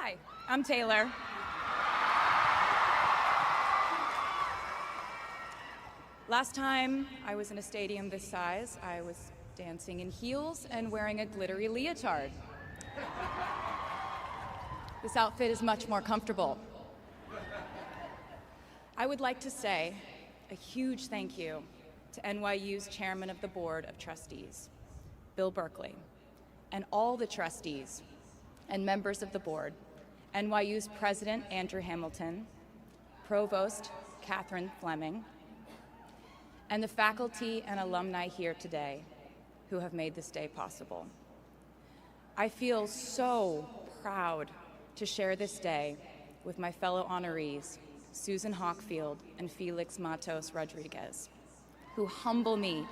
Hi, I'm Taylor. Last time I was in a stadium this size, I was dancing in heels and wearing a glittery leotard. This outfit is much more comfortable. I would like to say a huge thank you to NYU's Chairman of the Board of Trustees, Bill Berkeley, and all the trustees and members of the board, NYU's President Andrew Hamilton, Provost Catherine Fleming, and the faculty and alumni here today who have made this day possible. I feel so proud to share this day with my fellow honorees, Susan Hockfield and Felix Matos Rodriguez, who humble me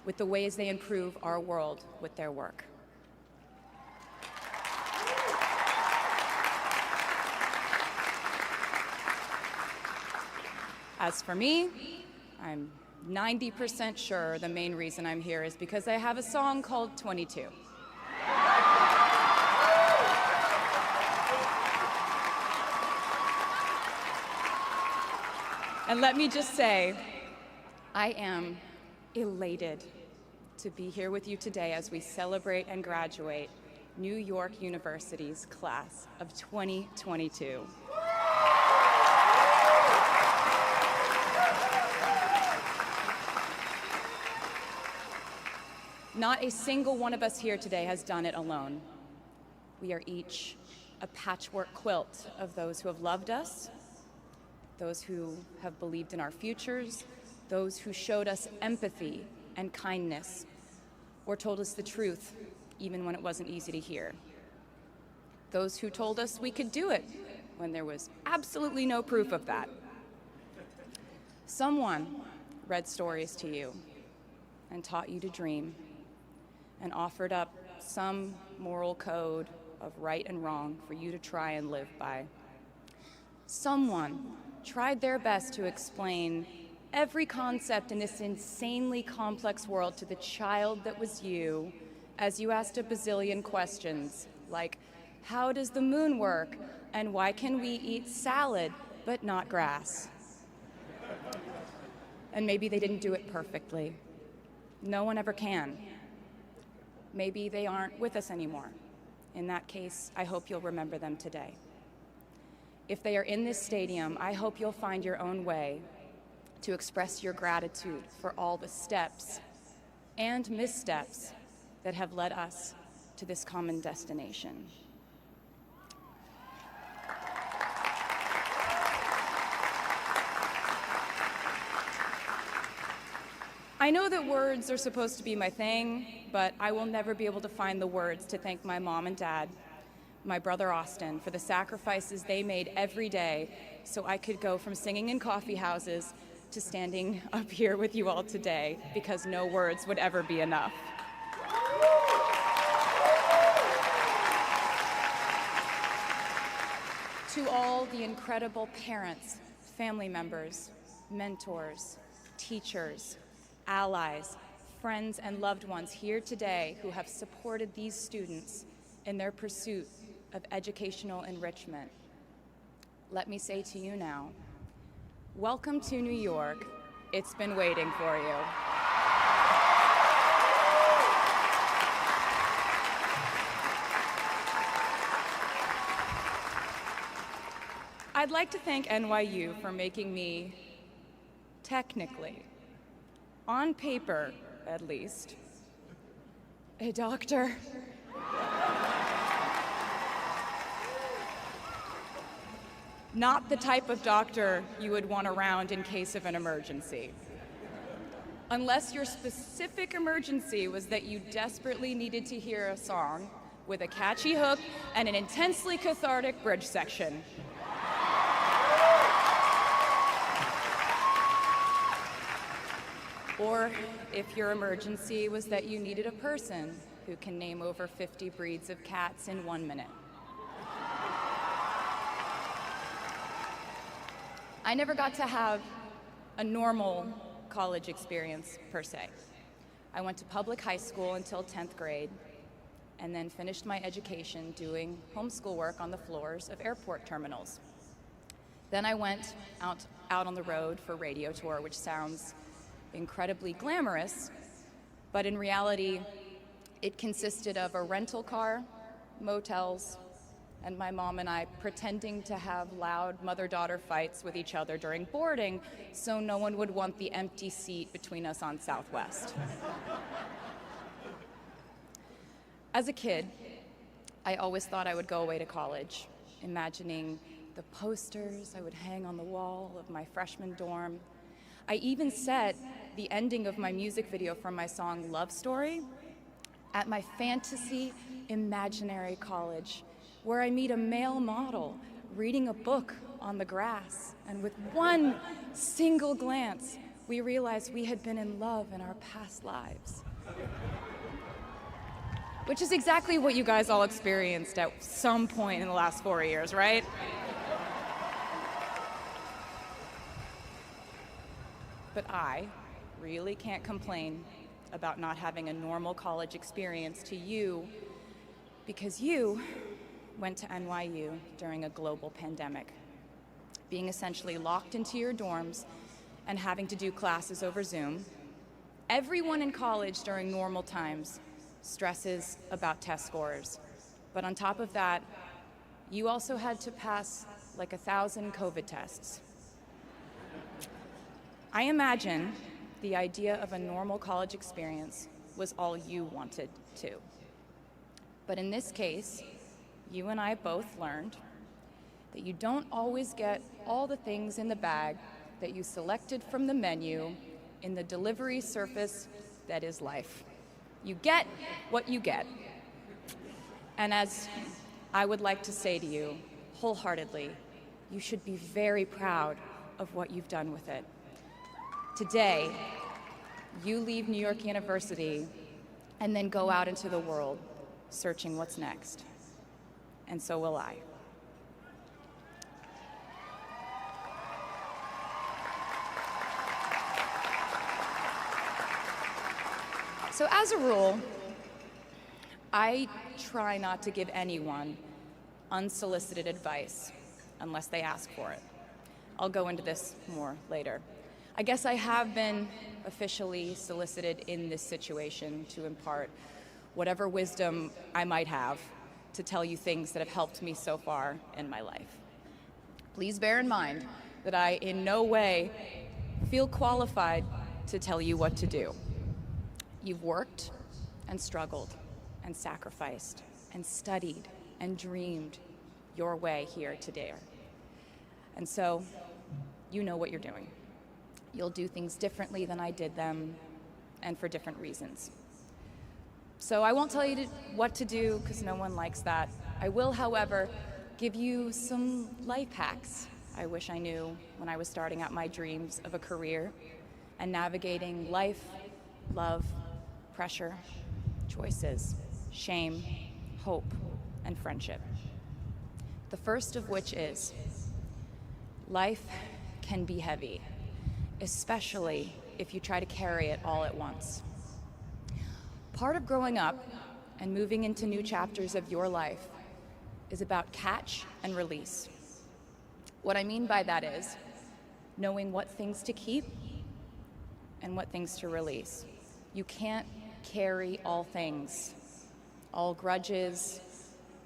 with the ways they improve our world with their work. As for me, I'm 90% sure the main reason I'm here is because I have a song called 22. And let me just say, I am elated to be here with you today as we celebrate and graduate New York University's class of 2022. Not a single one of us here today has done it alone. We are each a patchwork quilt of those who have loved us, those who have believed in our futures, those who showed us empathy and kindness, or told us the truth even when it wasn't easy to hear. Those who told us we could do it when there was absolutely no proof of that. Someone read stories to you and taught you to dream and offered up some moral code of right and wrong for you to try and live by. Someone tried their best to explain every concept in this insanely complex world to the child that was you as you asked a bazillion questions like, how does the moon work? And why can we eat salad but not grass? And maybe they didn't do it perfectly. No one ever can. Maybe they aren't with us anymore. In that case, I hope you'll remember them today. If they are in this stadium, I hope you'll find your own way to express your gratitude for all the steps and missteps that have led us to this common destination. I know that words are supposed to be my thing, but I will never be able to find the words to thank my mom and dad, my brother Austin, for the sacrifices they made every day so I could go from singing in coffee houses to standing up here with you all today, because no words would ever be enough. To all the incredible parents, family members, mentors, teachers, allies, friends, and loved ones here today who have supported these students in their pursuit of educational enrichment, let me say to you now, welcome to New York. It's been waiting for you. I'd like to thank NYU for making me, technically, on paper at least, a doctor. Not the type of doctor you would want around in case of an emergency. Unless your specific emergency was that you desperately needed to hear a song with a catchy hook and an intensely cathartic bridge section. Or if your emergency was that you needed a person who can name over 50 breeds of cats in 1 minute. I never got to have a normal college experience, per se. I went to public high school until 10th grade, and then finished my education doing homeschool work on the floors of airport terminals. Then I went out on the road for radio tour, which sounds incredibly glamorous, but in reality, it consisted of a rental car, motels, and my mom and I pretending to have loud mother-daughter fights with each other during boarding so no one would want the empty seat between us on Southwest. As a kid, I always thought I would go away to college, imagining the posters I would hang on the wall of my freshman dorm. I even set the ending of my music video from my song Love Story at my fantasy imaginary college, where I meet a male model reading a book on the grass, and with one single glance, we realized we had been in love in our past lives. Which is exactly what you guys all experienced at some point in the last 4 years, right? But I really can't complain about not having a normal college experience to you, because you went to NYU during a global pandemic, being essentially locked into your dorms and having to do classes over Zoom. Everyone in college during normal times stresses about test scores, but on top of that, you also had to pass like 1,000 COVID tests. I imagine the idea of a normal college experience was all you wanted too. But in this case, you and I both learned that you don't always get all the things in the bag that you selected from the menu in the delivery service that is life. You get what you get. And as I would like to say to you wholeheartedly, you should be very proud of what you've done with it. Today, you leave New York University and then go out into the world searching what's next. And so will I. So as a rule, I try not to give anyone unsolicited advice unless they ask for it. I'll go into this more later. I guess I have been officially solicited in this situation to impart whatever wisdom I might have to tell you things that have helped me so far in my life. Please bear in mind that I in no way feel qualified to tell you what to do. You've worked and struggled and sacrificed and studied and dreamed your way here today. And so you know what you're doing. You'll do things differently than I did them, and for different reasons. So I won't tell you what to do, because no one likes that. I will, however, give you some life hacks I wish I knew when I was starting out my dreams of a career and navigating life, love, pressure, choices, shame, hope, and friendship. The first of which is, life can be heavy, especially if you try to carry it all at once. Part of growing up and moving into new chapters of your life is about catch and release. What I mean by that is knowing what things to keep and what things to release. You can't carry all things, all grudges,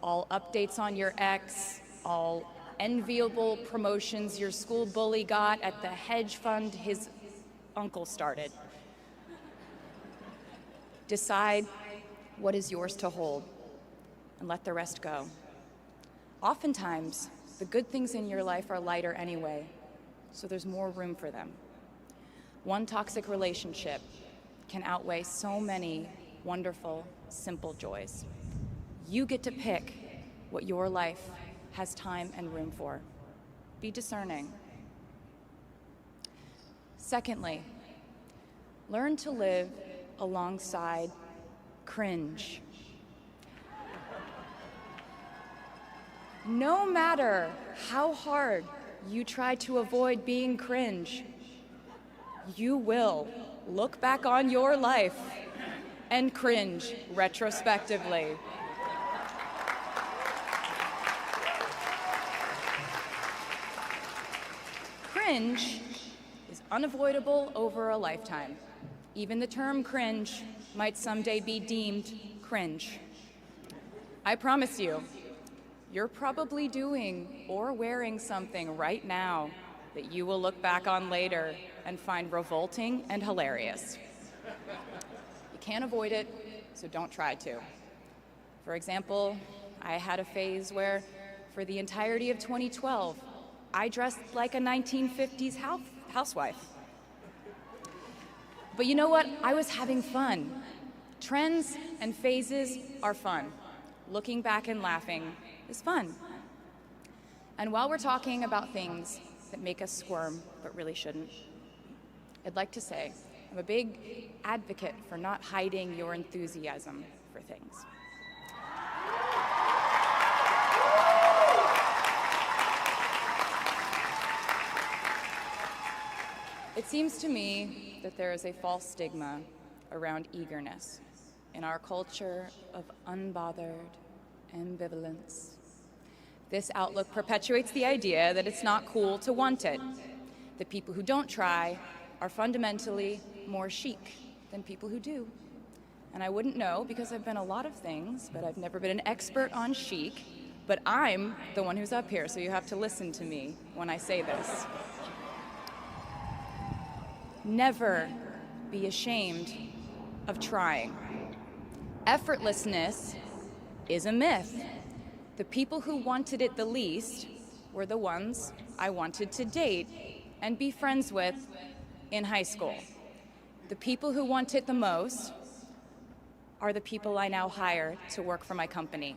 all updates on your ex, all enviable promotions your school bully got at the hedge fund his uncle started. Decide what is yours to hold and let the rest go. Oftentimes, the good things in your life are lighter anyway, so there's more room for them. One toxic relationship can outweigh so many wonderful, simple joys. You get to pick what your life has time and room for. Be discerning. Secondly, learn to live alongside cringe. No matter how hard you try to avoid being cringe, you will look back on your life and cringe retrospectively. cringe is unavoidable over a lifetime. Even the term cringe might someday be deemed cringe. I promise you, you're probably doing or wearing something right now that you will look back on later and find revolting and hilarious. You can't avoid it, so don't try to. For example, I had a phase where, for the entirety of 2012, I dressed like a 1950s housewife. But you know what? I was having fun. Trends and phases are fun. Looking back and laughing is fun. And while we're talking about things that make us squirm but really shouldn't, I'd like to say I'm a big advocate for not hiding your enthusiasm for things. It seems to me that there is a false stigma around eagerness in our culture of unbothered ambivalence. This outlook perpetuates the idea that it's not cool to want it, that people who don't try are fundamentally more chic than people who do. And I wouldn't know because I've been a lot of things, but I've never been an expert on chic, but I'm the one who's up here, so you have to listen to me when I say this. Never be ashamed of trying. Effortlessness is a myth. The people who wanted it the least were the ones I wanted to date and be friends with in high school. The people who want it the most are the people I now hire to work for my company.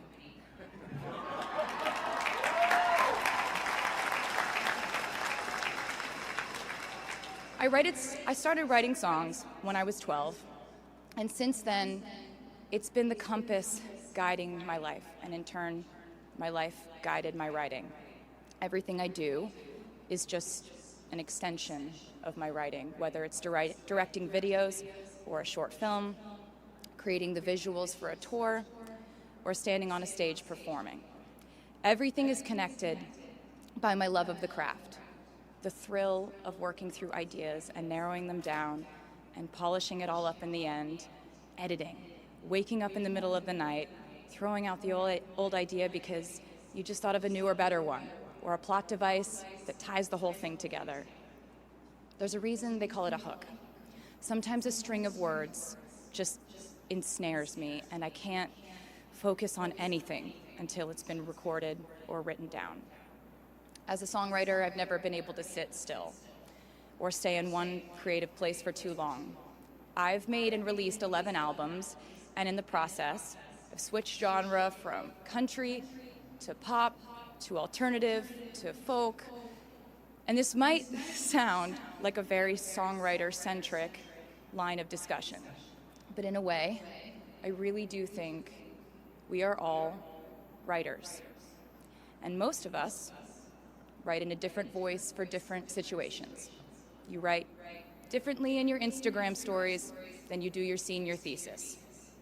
I started writing songs when I was 12, and since then, it's been the compass guiding my life, and in turn, my life guided my writing. Everything I do is just an extension of my writing, whether it's directing videos or a short film, creating the visuals for a tour, or standing on a stage performing. Everything is connected by my love of the craft, the thrill of working through ideas and narrowing them down and polishing it all up in the end, editing, waking up in the middle of the night, throwing out the old idea because you just thought of a newer, better one, or a plot device that ties the whole thing together. There's a reason they call it a hook. Sometimes a string of words just ensnares me, and I can't focus on anything until it's been recorded or written down. As a songwriter, I've never been able to sit still or stay in one creative place for too long. I've made and released 11 albums, and in the process, I've switched genre from country to pop to alternative to folk. And this might sound like a very songwriter-centric line of discussion, but in a way, I really do think we are all writers. And most of us write in a different voice for different situations. You write differently in your Instagram stories than you do your senior thesis.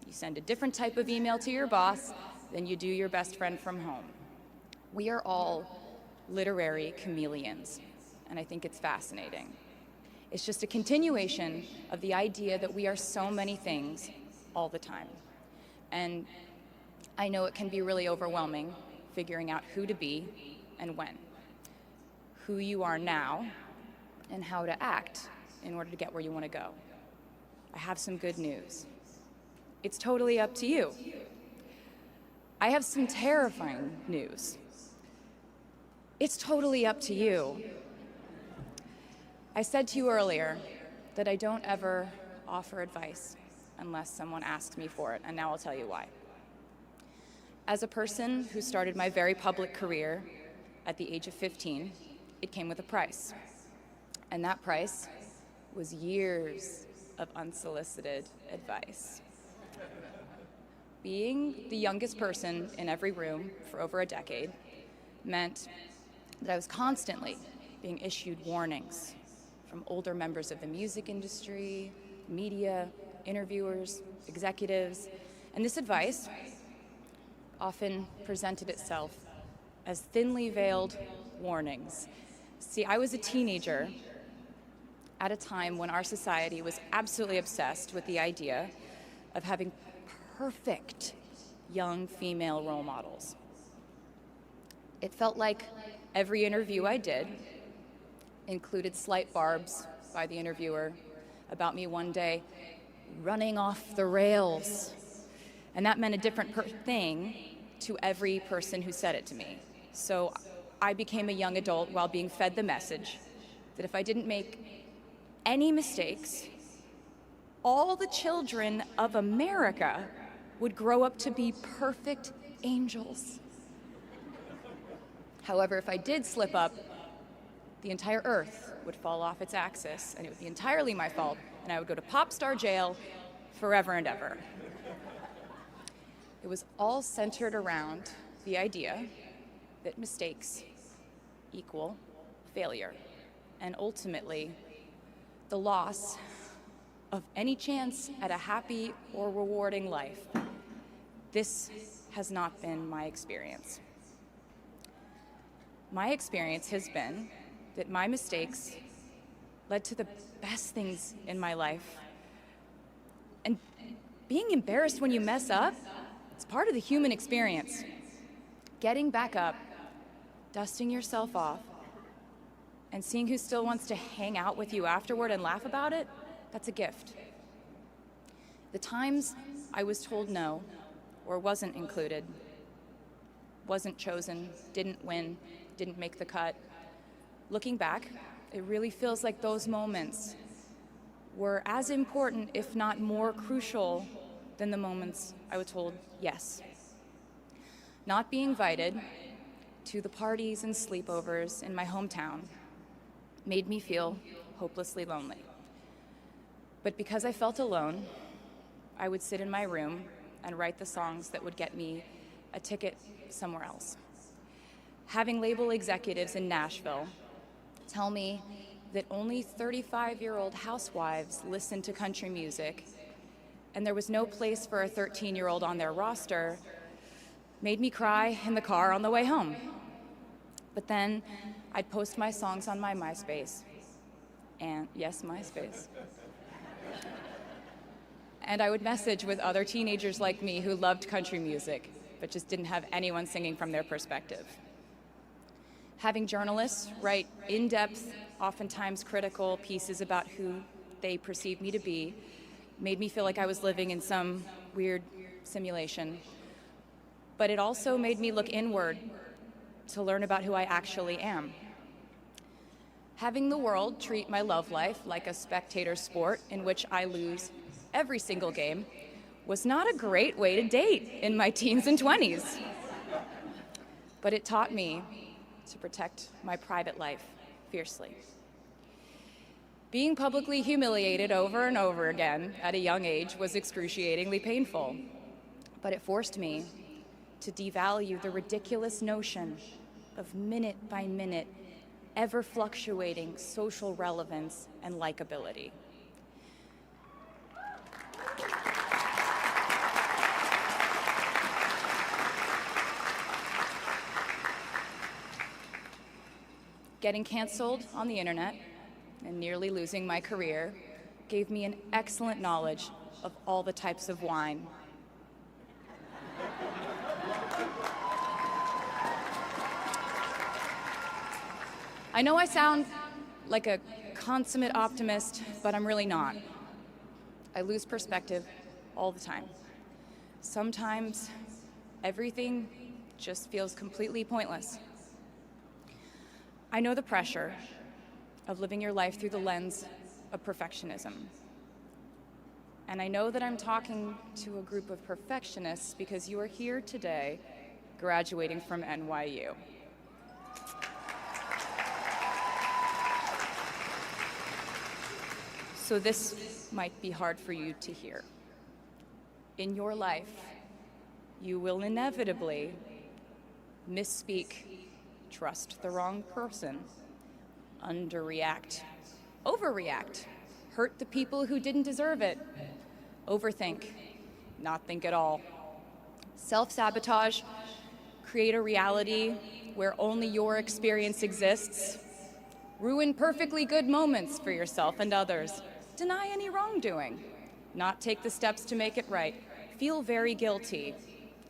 You send a different type of email to your boss than you do your best friend from home. We are all literary chameleons, and I think it's fascinating. It's just a continuation of the idea that we are so many things all the time. And I know it can be really overwhelming figuring out who to be and when, who you are now, and how to act in order to get where you want to go. I have some good news. It's totally up to you. I have some terrifying news. It's totally up to you. I said to you earlier that I don't ever offer advice unless someone asks me for it, and now I'll tell you why. As a person who started my very public career at the age of 15, it came with a price. And that price was years of unsolicited advice. Being the youngest person in every room for over a decade meant that I was constantly being issued warnings from older members of the music industry, media, interviewers, executives, and this advice often presented itself as thinly veiled warnings See, I was a teenager at a time when our society was absolutely obsessed with the idea of having perfect young female role models. It felt like every interview I did included slight barbs by the interviewer about me one day running off the rails. And that meant a different thing to every person who said it to me. So I became a young adult while being fed the message that if I didn't make any mistakes, all the children of America would grow up to be perfect angels. However, if I did slip up, the entire earth would fall off its axis, and it would be entirely my fault, and I would go to pop star jail forever and ever. It was all centered around the idea that mistakes equal failure, and ultimately the loss of any chance at a happy or rewarding life. This has not been my experience. My experience has been that my mistakes led to the best things in my life. And being embarrassed when you mess up, it's part of the human experience. Getting back up, dusting yourself off, and seeing who still wants to hang out with you afterward and laugh about it, that's a gift. The times I was told no, or wasn't included, wasn't chosen, didn't win, didn't make the cut. Looking back, it really feels like those moments were as important, if not more crucial, than the moments I was told yes. Not being invited to the parties and sleepovers in my hometown made me feel hopelessly lonely. But because I felt alone, I would sit in my room and write the songs that would get me a ticket somewhere else. Having label executives in Nashville tell me that only 35-year-old housewives listen to country music, and there was no place for a 13-year-old on their roster, made me cry in the car on the way home. But then I'd post my songs on my MySpace, and yes, MySpace. And I would message with other teenagers like me who loved country music, but just didn't have anyone singing from their perspective. Having journalists write in-depth, oftentimes critical pieces about who they perceived me to be made me feel like I was living in some weird simulation. But it also made me look inward to learn about who I actually am. Having the world treat my love life like a spectator sport in which I lose every single game was not a great way to date in my teens and 20s. But it taught me to protect my private life fiercely. Being publicly humiliated over and over again at a young age was excruciatingly painful, but it forced me to devalue the ridiculous notion of minute-by-minute, ever-fluctuating social relevance and likability. Getting canceled on the internet and nearly losing my career gave me an excellent knowledge of all the types of wine. I know I sound like a consummate optimist, but I'm really not. I lose perspective all the time. Sometimes everything just feels completely pointless. I know the pressure of living your life through the lens of perfectionism. And I know that I'm talking to a group of perfectionists because you are here today graduating from NYU. So this might be hard for you to hear. In your life, you will inevitably misspeak, trust the wrong person, underreact, overreact, hurt the people who didn't deserve it, overthink, not think at all, self-sabotage, create a reality where only your experience exists, ruin perfectly good moments for yourself and others, deny any wrongdoing, not take the steps to make it right, feel very guilty,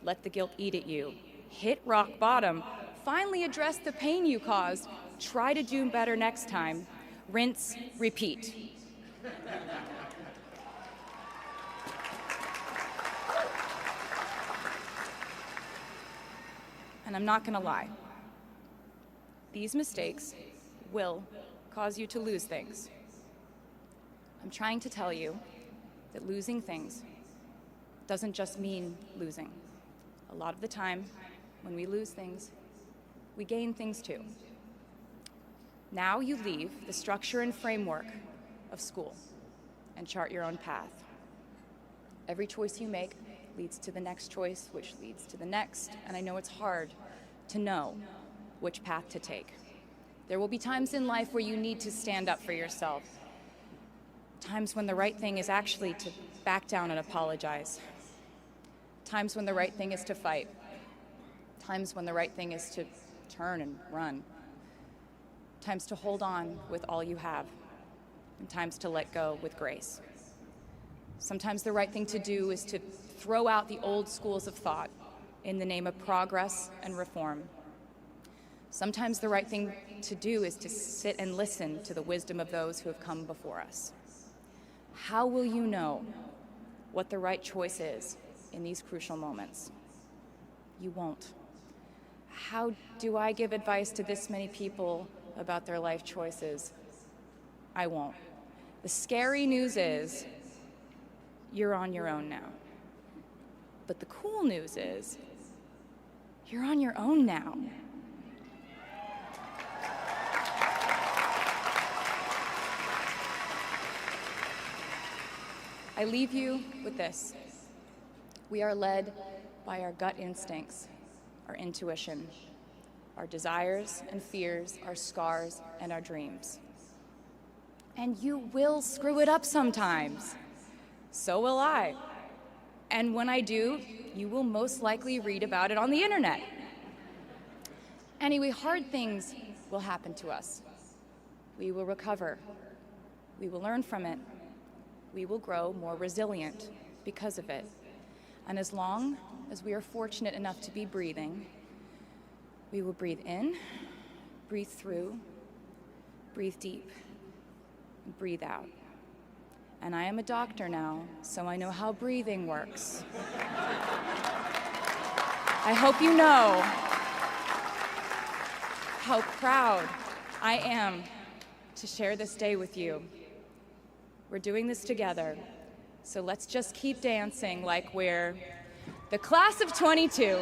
let the guilt eat at you, hit rock bottom, finally address the pain you caused, try to do better next time, rinse, repeat. And I'm not gonna lie, these mistakes will cause you to lose things. I'm trying to tell you that losing things doesn't just mean losing. A lot of the time, when we lose things, we gain things too. Now you leave the structure and framework of school and chart your own path. Every choice you make leads to the next choice, which leads to the next, and I know it's hard to know which path to take. There will be times in life where you need to stand up for yourself, times when the right thing is actually to back down and apologize, times when the right thing is to fight, times when the right thing is to turn and run, times to hold on with all you have, and times to let go with grace. Sometimes the right thing to do is to throw out the old schools of thought in the name of progress and reform. Sometimes the right thing to do is to sit and listen to the wisdom of those who have come before us. How will you know what the right choice is in these crucial moments? You won't. How do I give advice to this many people about their life choices? I won't. The scary news is you're on your own now. But the cool news is you're on your own now. I leave you with this. We are led by our gut instincts, our intuition, our desires and fears, our scars and our dreams. And you will screw it up sometimes. So will I. And when I do, you will most likely read about it on the internet. Anyway, hard things will happen to us. We will recover. We will learn from it. We will grow more resilient because of it. And as long as we are fortunate enough to be breathing, we will breathe in, breathe through, breathe deep, and breathe out. And I am a doctor now, so I know how breathing works. I hope you know how proud I am to share this day with you. We're doing this together, so let's just keep dancing like we're the class of 22.